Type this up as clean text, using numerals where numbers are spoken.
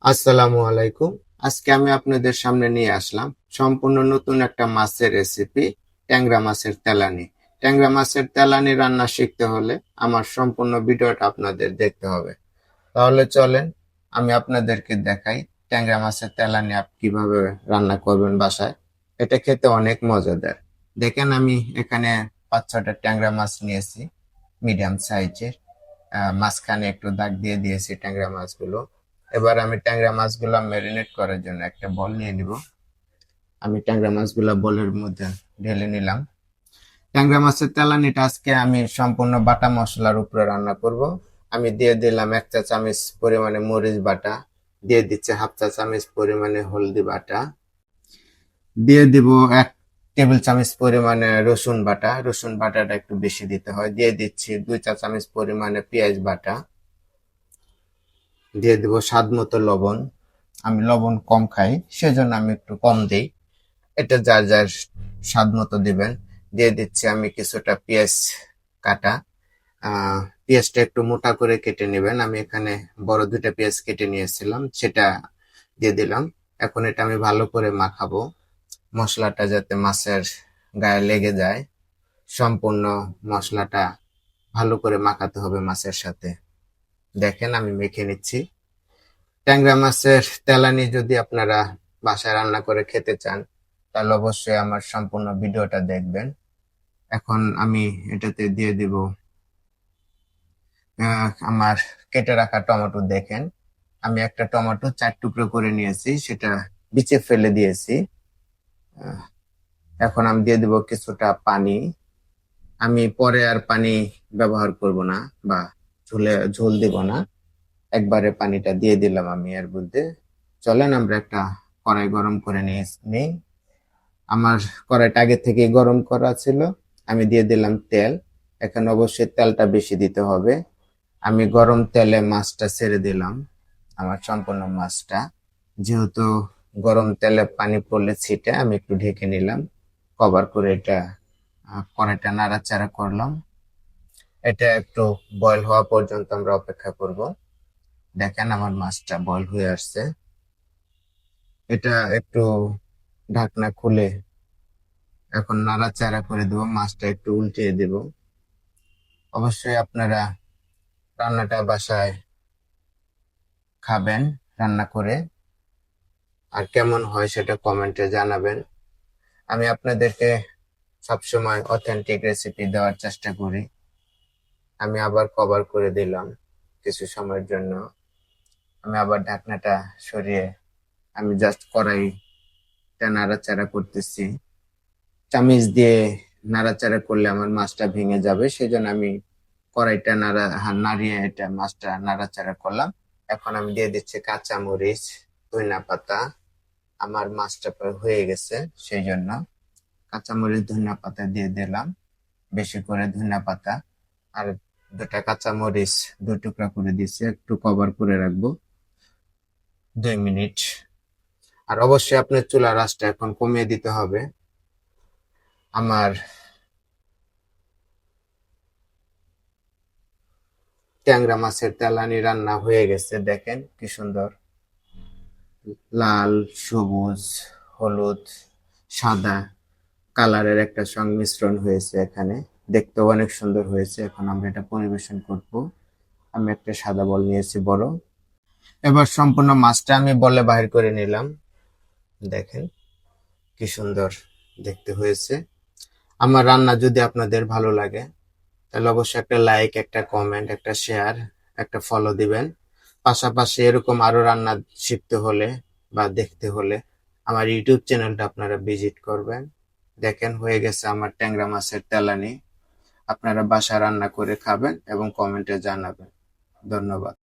আসসালামু আলাইকুম। আজকে আমি আপনাদের সামনে নিয়ে আসলাম সম্পূর্ণ নতুন একটা মাছের রেসিপি, ট্যাংরা মাছের তেলানি। ট্যাংরা মাছের তেলানি রান্না শিখতে হলে আমার সম্পূর্ণ ভিডিওটা আপনাদের দেখতে হবে। তাহলে চলেন আমি আপনাদেরকে দেখাই ট্যাংরা মাছের তেলানি আপনি কিভাবে রান্না করবেন বাসায়। এটা খেতে অনেক মজাদার। দেখেন আমি এখানে ৫-৬টা ট্যাংরা মাছ নিয়েছি, মিডিয়াম সাইজের। মাঝখানে একটু দাগ দিয়ে দিয়েছি ট্যাংরা মাছগুলো। এবার আমি ট্যাংরা মাছগুলো ম্যারিনেট করার জন্য একটা বল নিয়ে নিব। আমি ট্যাংরা মাছগুলো বলের মধ্যে ঢেলে নিলাম। ট্যাংরা মাছের তেলানিটা আজকে আমি সম্পূর্ণ বাটা মশলার উপরে রান্না করব। আমি দিয়ে দিলাম ১ চা চামচ পরিমাণে মরিচ বাটা, দিয়ে দিচ্ছি ১/২ চা চামচ পরিমাণে হলদি বাটা, দিয়ে দিব ১ টেবিল চামচ পরিমাণে রসুন বাটা। রসুন বাটাটা একটু বেশি দিতে হয়। দিয়ে দিচ্ছি ২ চা চামচ পরিমাণে পেঁয়াজ বাটা, দিয়ে দিব স্বাদ মতো লবণ। আমি লবণ কম খাই, সেজন্য আমি একটু কম দিই। এটা যার যার স্বাদ মতো দিবেন। দিয়ে দিচ্ছি আমি কিছুটা পেঁয়াজ কাটা। পেঁয়াজটা একটু মোটা করে কেটে নেবেন। আমি এখানে বড় 2টা পেঁয়াজ কেটে নিয়েছিলাম, সেটা দিয়ে দিলাম। এখন এটা আমি ভালো করে মাখাবো, মশলাটা যাতে মাছের গায়ে লেগে যায়। সম্পূর্ণ মশলাটা ভালো করে মাখাতে হবে মাছের সাথে। দেখেন আমি মেখে নিচ্ছি। ট্যাংরা মাছের তেলানি যদি আপনারা বাসায় রান্না করে খেতে চান, তাহলে অবশ্যই আমার সম্পূর্ণ ভিডিওটা দেখবেন। এখন আমি এটাতে দিয়ে দিব আমার কেটে রাখা টমেটো। দেখেন আমি একটা টমেটো 4 টুকরো করে নিয়েছি, সেটা বিচে ফেলে দিয়েছি। আহ, এখন আমি দিয়ে দিব কিছুটা পানি। আমি পরে আর পানি ব্যবহার করব না বা ঝোল দিব না, একবারে পানিটা দিয়ে দিলাম আমি এর মধ্যে। চলেন আমরা একটা কড়াই গরম করে নিই। আমার কড়াইটা আগে থেকে গরম করা ছিল। আমি দিয়ে দিলাম তেল। এখানে অবশ্যই তেলটা বেশি দিতে হবে। আমি গরম তেলে মাছটা ছেড়ে দিলাম, আমার সম্পূর্ণ মাছটা। যেহেতু গরম তেলে পানি পড়লে ছিটে, আমি একটু ঢেকে নিলাম, কভার করে এটা কড়াইটা নাড়াচাড়া করলাম। এটা একটু বয়ল হওয়া পর্যন্ত আমরা অপেক্ষা করব। দেখেন আমার মাছটা বয়ল হয়ে আসছে। এটা একটু ঢাকনা খুলে এখন নাড়াচাড়া করে দেবো, মাছটা একটু উল্টিয়ে দেব। অবশ্যই আপনারা রান্নাটা বাসায় খাবেন রান্না করে, আর কেমন হয় সেটা কমেন্টে জানাবেন। আমি আপনাদেরকে সবসময় অথেন্টিক রেসিপি দেওয়ার চেষ্টা করি। আমি আবার কভার করে দিলাম কিছু সময়ের জন্য। আমি আবার ঢাকনাটা সরিয়ে আমি জাস্ট কড়াইটা নাড়াচাড়া করতেছি। চামিচ দিয়ে নাড়াচাড়া করলে আমার মাছটা ভেঙে যাবে, সেজন্য আমি কড়াইটা নাড়িয়ে এটা মাছটা নাড়াচাড়া করলাম। এখন আমি দিয়ে দিচ্ছি কাঁচা মরিচ, ধনিয়া পাতা। আমার মাছটা প্রায় হয়ে গেছে, সেই জন্য কাঁচা মরিচ ধনিয়া পাতা দিয়ে দিলাম, বেশি করে ধনিয়া পাতা। আর 2টা কাঁচা মরিচ 2 টুকরা করে দিচ্ছি, একটু কভার করে রাখবো 2 মিনিট। আর অবশ্যই আপনার চুলার আঁচটা এখন কমিয়ে দিতে হবে। আমার ট্যাংরা মাছের তেলানি রান্না হয়ে গেছে। দেখেন কি সুন্দর লাল, সবুজ, হলুদ, সাদা কালারের একটা সংমিশ্রণ হয়েছে এখানে। দেখতেও অনেক সুন্দর হয়েছে। এখন আমরা এটা পরিবেশন করব। আমি একটা সাদা বল নিয়েছি বড়। এবার সম্পূর্ণ মাছটা আমি বলে বাহির করে নিলাম। দেখেন কি সুন্দর দেখতে হয়েছে। আমার রান্না যদি আপনাদের ভালো লাগে, তাহলে অবশ্যই একটা লাইক, একটা কমেন্ট, একটা শেয়ার, একটা ফলো দিবেন। পাশাপাশি এরকম আরো রান্না শিখতে হলে বা দেখতে হলে আমার ইউটিউব চ্যানেলটা আপনারা ভিজিট করবেন। দেখেন হয়ে গেছে আমার ট্যাংরা মাছের তেলানি। আপনারা বাসায় রান্না করে খাবেন এবং কমেন্টে জানাবেন। ধন্যবাদ।